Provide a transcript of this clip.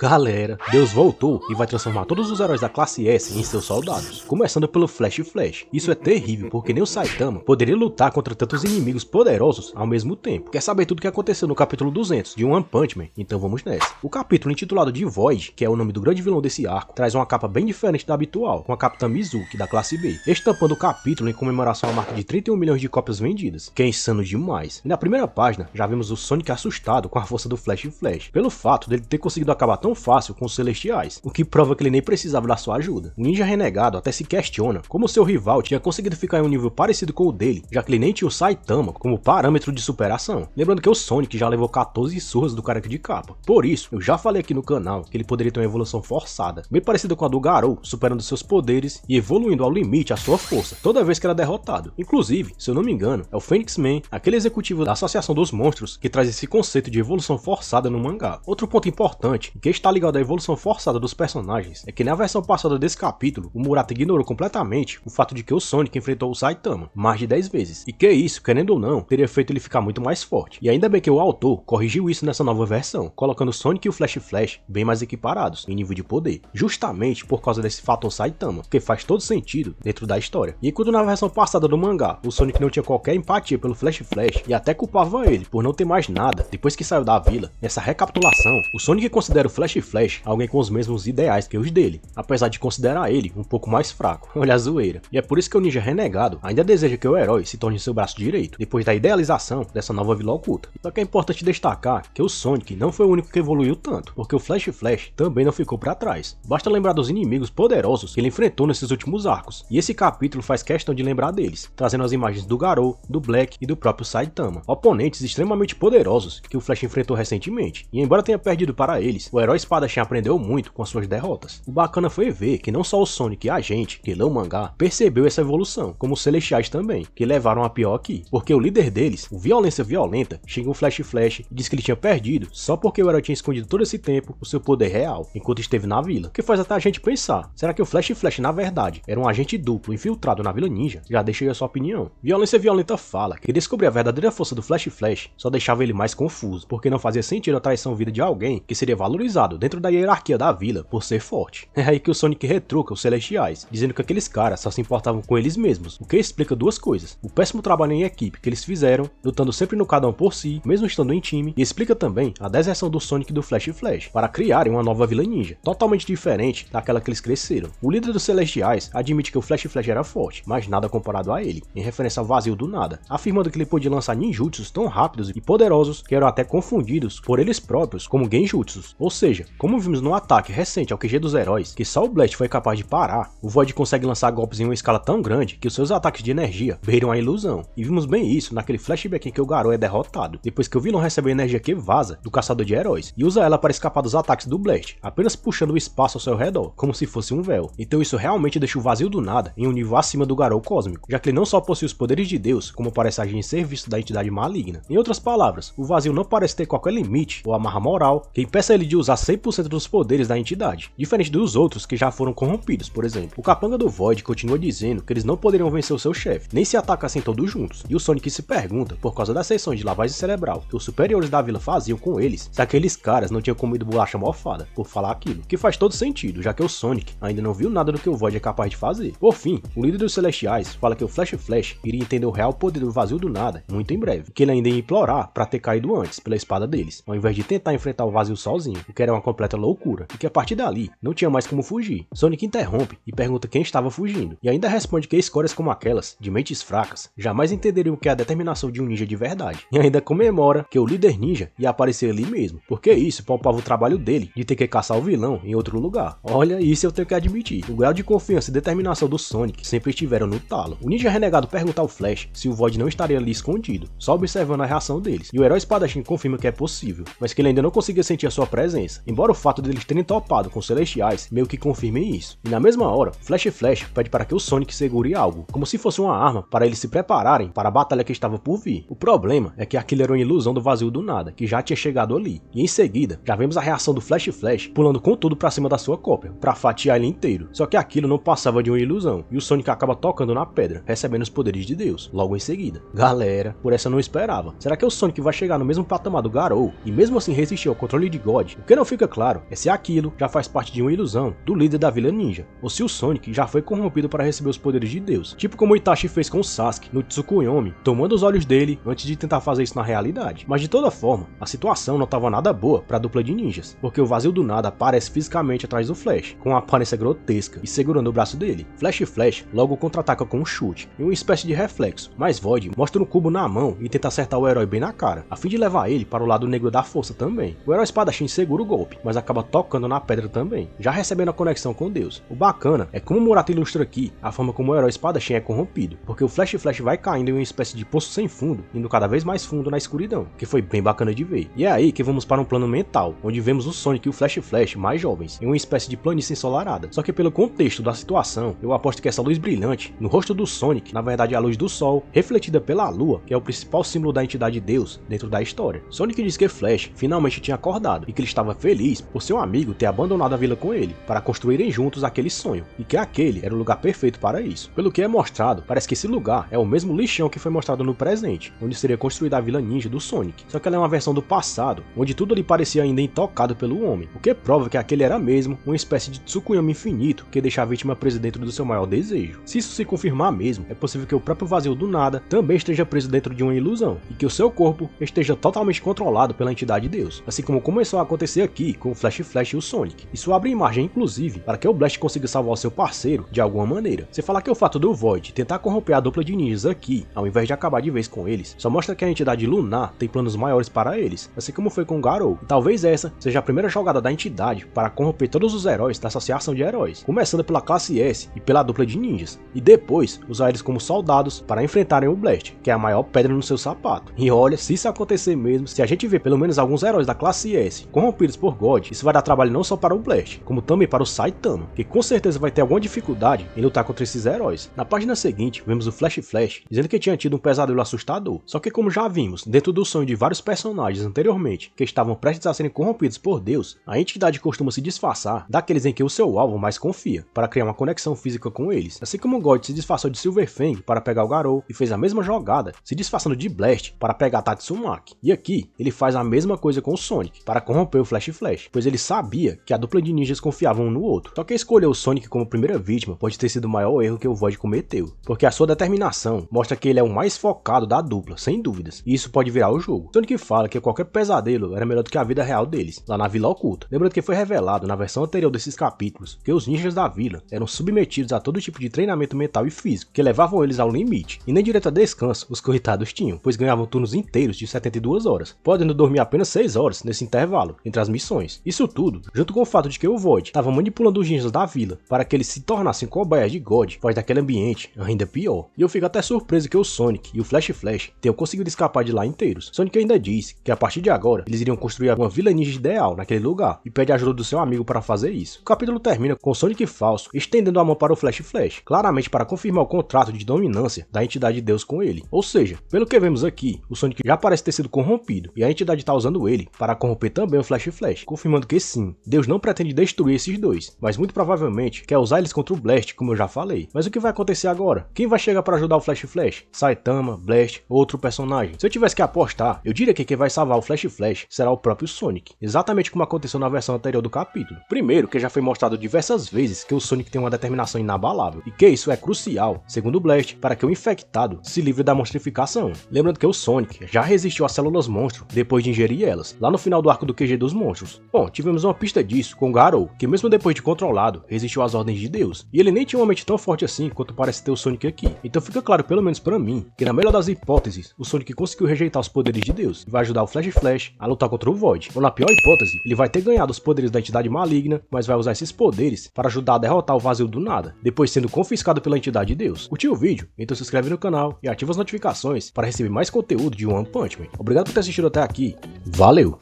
Galera, Deus voltou e vai transformar todos os heróis da classe S em seus soldados, começando pelo Flash. Isso é terrível porque nem o Saitama poderia lutar contra tantos inimigos poderosos ao mesmo tempo. Quer saber tudo o que aconteceu no capítulo 200 de One Punch Man? Então vamos nessa. O capítulo intitulado de Void, que é o nome do grande vilão desse arco, traz uma capa bem diferente da habitual, com a Capitã Mizuki da classe B, estampando o capítulo em comemoração à marca de 31 milhões de cópias vendidas, que é insano demais. E na primeira página já vemos o Sonic assustado com a força do Flash, pelo fato dele ter conseguido acabar tão fácil com os Celestiais, o que prova que ele nem precisava da sua ajuda. O ninja renegado até se questiona como seu rival tinha conseguido ficar em um nível parecido com o dele, já que ele nem tinha o Saitama como parâmetro de superação. Lembrando que o Sonic já levou 14 surras do careca de capa. Por isso, eu já falei aqui no canal que ele poderia ter uma evolução forçada, bem parecida com a do Garou, superando seus poderes e evoluindo ao limite a sua força, toda vez que era derrotado. Inclusive, se eu não me engano, é o Phoenix Man, aquele executivo da Associação dos Monstros, que traz esse conceito de evolução forçada no mangá. Outro ponto importante, que está ligado à evolução forçada dos personagens, é que na versão passada desse capítulo, o Murata ignorou completamente o fato de que o Sonic enfrentou o Saitama mais de 10 vezes, e que isso, querendo ou não, teria feito ele ficar muito mais forte. E ainda bem que o autor corrigiu isso nessa nova versão, colocando o Sonic e o Flash bem mais equiparados em nível de poder, justamente por causa desse fator Saitama, que faz todo sentido dentro da história. E enquanto na versão passada do mangá, o Sonic não tinha qualquer empatia pelo Flash e até culpava ele por não ter mais nada depois que saiu da vila, nessa recapitulação, o Sonic considera o Flash alguém com os mesmos ideais que os dele, apesar de considerar ele um pouco mais fraco. Olha a zoeira. E é por isso que o ninja renegado ainda deseja que o herói se torne seu braço direito, depois da idealização dessa nova vila oculta. Só que é importante destacar que o Sonic não foi o único que evoluiu tanto, porque o Flash também não ficou para trás. Basta lembrar dos inimigos poderosos que ele enfrentou nesses últimos arcos, e esse capítulo faz questão de lembrar deles, trazendo as imagens do Garou, do Black e do próprio Saitama, oponentes extremamente poderosos que o Flash enfrentou recentemente, e embora tenha perdido para eles, o herói espadachim aprendeu muito com as suas derrotas. O bacana foi ver que não só o Sonic e a gente, que lê o mangá, percebeu essa evolução, como os Celestiais também, que levaram a pior aqui, porque o líder deles, o Violência Violenta, chega o Flash e diz que ele tinha perdido só porque o herói tinha escondido todo esse tempo o seu poder real, enquanto esteve na vila, o que faz até a gente pensar, será que o Flash na verdade era um agente duplo infiltrado na Vila Ninja? Já deixa aí a sua opinião. Violência Violenta fala que descobrir a verdadeira força do Flash só deixava ele mais confuso, porque não fazia sentido a traição vida de alguém que seria valorizado dentro da hierarquia da vila por ser forte. É aí que o Sonic retruca os Celestiais, dizendo que aqueles caras só se importavam com eles mesmos, o que explica duas coisas: o péssimo trabalho em equipe que eles fizeram, lutando sempre no cada um por si, mesmo estando em time, e explica também a deserção do Sonic e do Flash para criarem uma nova Vila Ninja, totalmente diferente daquela que eles cresceram. O líder dos Celestiais admite que o Flash era forte, mas nada comparado a ele, em referência ao vazio do nada, afirmando que ele podia lançar ninjutsus tão rápidos e poderosos que eram até confundidos por eles próprios como genjutsus. Ou seja, como vimos no ataque recente ao QG dos heróis, que só o Blast foi capaz de parar, o Void consegue lançar golpes em uma escala tão grande que os seus ataques de energia beiram a ilusão. E vimos bem isso naquele flashback em que o Garou é derrotado, depois que o vilão recebe a energia que vaza do caçador de heróis, e usa ela para escapar dos ataques do Blast, apenas puxando o espaço ao seu redor, como se fosse um véu. Então isso realmente deixa o vazio do nada em um nível acima do Garou cósmico, já que ele não só possui os poderes de Deus, como parece agir em serviço da entidade maligna. Em outras palavras, o vazio não parece ter qualquer limite ou amarra moral que impeça ele de usar 100% dos poderes da entidade, diferente dos outros que já foram corrompidos, por exemplo. O capanga do Void continua dizendo que eles não poderiam vencer o seu chefe, nem se atacassem todos juntos, e o Sonic se pergunta, por causa das sessões de lavagem cerebral que os superiores da vila faziam com eles, se aqueles caras não tinham comido bolacha mofada, por falar aquilo, que faz todo sentido, já que o Sonic ainda não viu nada do que o Void é capaz de fazer. Por fim, o líder dos Celestiais fala que o Flash iria entender o real poder do vazio do nada muito em breve, que ele ainda ia implorar para ter caído antes pela espada deles, ao invés de tentar enfrentar o vazio sozinho, o que era uma completa loucura, e que a partir dali não tinha mais como fugir. Sonic interrompe e pergunta quem estava fugindo, e ainda responde que escórias como aquelas, de mentes fracas, jamais entenderiam o que é a determinação de um ninja de verdade, e ainda comemora que o líder ninja ia aparecer ali mesmo, porque isso poupava o trabalho dele de ter que caçar o vilão em outro lugar. Olha, isso eu tenho que admitir, o grau de confiança e determinação do Sonic sempre estiveram no talo. O ninja renegado pergunta ao Flash se o Void não estaria ali escondido, só observando a reação deles, e o herói espadachim confirma que é possível, mas que ele ainda não conseguia sentir a sua presença, embora o fato deles terem topado com os Celestiais meio que confirmem isso. E na mesma hora, Flash pede para que o Sonic segure algo, como se fosse uma arma para eles se prepararem para a batalha que estava por vir. O problema é que aquilo era uma ilusão do vazio do nada, que já tinha chegado ali, e em seguida, já vemos a reação do Flash pulando com tudo para cima da sua cópia, para fatiar ele inteiro. Só que aquilo não passava de uma ilusão, e o Sonic acaba tocando na pedra, recebendo os poderes de Deus, logo em seguida. Galera, por essa eu não esperava. Será que o Sonic vai chegar no mesmo patamar do Garou, e mesmo assim resistir ao controle de God? O que não fica claro é se aquilo já faz parte de uma ilusão do líder da Vila Ninja, ou se o Sonic já foi corrompido para receber os poderes de Deus, tipo como o Itachi fez com o Sasuke no Tsukuyomi, tomando os olhos dele antes de tentar fazer isso na realidade. Mas de toda forma, a situação não estava nada boa para a dupla de ninjas, porque o vazio do nada aparece fisicamente atrás do Flash, com uma aparência grotesca e segurando o braço dele. Flash logo contra-ataca com um chute, em uma espécie de reflexo, mas Void mostra um cubo na mão e tenta acertar o herói bem na cara, a fim de levar ele para o lado negro da força também. O herói espadachim segura o golpe, mas acaba tocando na pedra também, já recebendo a conexão com Deus. O bacana é como o Murata ilustra aqui a forma como o herói espadachim é corrompido, porque o Flash vai caindo em uma espécie de poço sem fundo, indo cada vez mais fundo na escuridão, que foi bem bacana de ver. E é aí que vamos para um plano mental, onde vemos o Sonic e o Flash mais jovens, em uma espécie de planície ensolarada. Só que pelo contexto da situação, eu aposto que essa luz brilhante no rosto do Sonic, na verdade é a luz do sol, refletida pela lua, que é o principal símbolo da entidade Deus dentro da história. Sonic diz que Flash finalmente tinha acordado e que ele estava feliz por seu amigo ter abandonado a vila com ele, para construírem juntos aquele sonho, e que aquele era o lugar perfeito para isso. Pelo que é mostrado, parece que esse lugar é o mesmo lixão que foi mostrado no presente, onde seria construída a Vila Ninja do Sonic, só que ela é uma versão do passado, onde tudo ali parecia ainda intocado pelo homem, o que prova que aquele era mesmo uma espécie de Tsukuyomi infinito que deixa a vítima presa dentro do seu maior desejo. Se isso se confirmar mesmo, é possível que o próprio vazio do nada também esteja preso dentro de uma ilusão, e que o seu corpo esteja totalmente controlado pela entidade Deus, assim como começou a acontecer aqui com o Flash e o Sonic. Isso abre margem inclusive para que o Blast consiga salvar o seu parceiro de alguma maneira. Sem falar que o fato do Void tentar corromper a dupla de ninjas aqui, ao invés de acabar de vez com eles, só mostra que a entidade lunar tem planos maiores para eles, assim como foi com Garou. E talvez essa seja a primeira jogada da entidade para corromper todos os heróis da Associação de Heróis, começando pela classe S e pela dupla de ninjas, e depois usar eles como soldados para enfrentarem o Blast, que é a maior pedra no seu sapato. E olha, se isso acontecer mesmo, se a gente vê pelo menos alguns heróis da classe S corrompidos por God, isso vai dar trabalho não só para o Blast, como também para o Saitama, que com certeza vai ter alguma dificuldade em lutar contra esses heróis. Na página seguinte, vemos o Flash dizendo que tinha tido um pesadelo assustador, só que como já vimos dentro do sonho de vários personagens anteriormente que estavam prestes a serem corrompidos por Deus, a entidade costuma se disfarçar daqueles em que o seu alvo mais confia, para criar uma conexão física com eles, assim como God se disfarçou de Silverfang para pegar o Garou e fez a mesma jogada, se disfarçando de Blast para pegar Tatsumaki. E aqui, ele faz a mesma coisa com o Sonic, para corromper o Flash, pois ele sabia que a dupla de ninjas confiavam um no outro. Só que escolher o Sonic como primeira vítima pode ter sido o maior erro que o Void cometeu, porque a sua determinação mostra que ele é o mais focado da dupla, sem dúvidas, e isso pode virar o jogo. Sonic fala que qualquer pesadelo era melhor do que a vida real deles, lá na Vila Oculta. Lembrando que foi revelado na versão anterior desses capítulos que os ninjas da vila eram submetidos a todo tipo de treinamento mental e físico, que levavam eles ao limite, e nem direito a descanso os coitados tinham, pois ganhavam turnos inteiros de 72 horas, podendo dormir apenas 6 horas nesse intervalo entre as missões. Isso tudo, junto com o fato de que o Void estava manipulando os ninjas da vila para que eles se tornassem cobaias de God, faz daquele ambiente ainda pior. E eu fico até surpreso que o Sonic e o Flash tenham conseguido escapar de lá inteiros. Sonic ainda disse que a partir de agora eles iriam construir uma vila ninja ideal naquele lugar e pede ajuda do seu amigo para fazer isso. O capítulo termina com Sonic falso estendendo a mão para o Flash, claramente para confirmar o contrato de dominância da entidade Deus com ele. Ou seja, pelo que vemos aqui, o Sonic já parece ter sido corrompido e a entidade está usando ele para corromper também o Flash, confirmando que sim, Deus não pretende destruir esses dois, mas muito provavelmente quer usar eles contra o Blast, como eu já falei. Mas o que vai acontecer agora? Quem vai chegar para ajudar o Flash? Saitama, Blast ou outro personagem? Se eu tivesse que apostar, eu diria que quem vai salvar o Flash será o próprio Sonic, exatamente como aconteceu na versão anterior do capítulo. Primeiro, que já foi mostrado diversas vezes que o Sonic tem uma determinação inabalável, e que isso é crucial, segundo o Blast, para que o infectado se livre da monstrificação. Lembrando que o Sonic já resistiu às células monstro depois de ingerir elas, lá no final do arco do QG dos monstros. Bom, tivemos uma pista disso com Garou, que mesmo depois de controlado, resistiu às ordens de Deus, e ele nem tinha uma mente tão forte assim quanto parece ter o Sonic aqui. Então fica claro, pelo menos pra mim, que na melhor das hipóteses, o Sonic conseguiu rejeitar os poderes de Deus e vai ajudar o Flash a lutar contra o Void. Ou na pior hipótese, ele vai ter ganhado os poderes da entidade maligna, mas vai usar esses poderes para ajudar a derrotar o vazio do nada, depois sendo confiscado pela entidade Deus. Curtiu o vídeo? Então se inscreve no canal e ativa as notificações para receber mais conteúdo de One Punch Man. Obrigado por ter assistido até aqui. Valeu!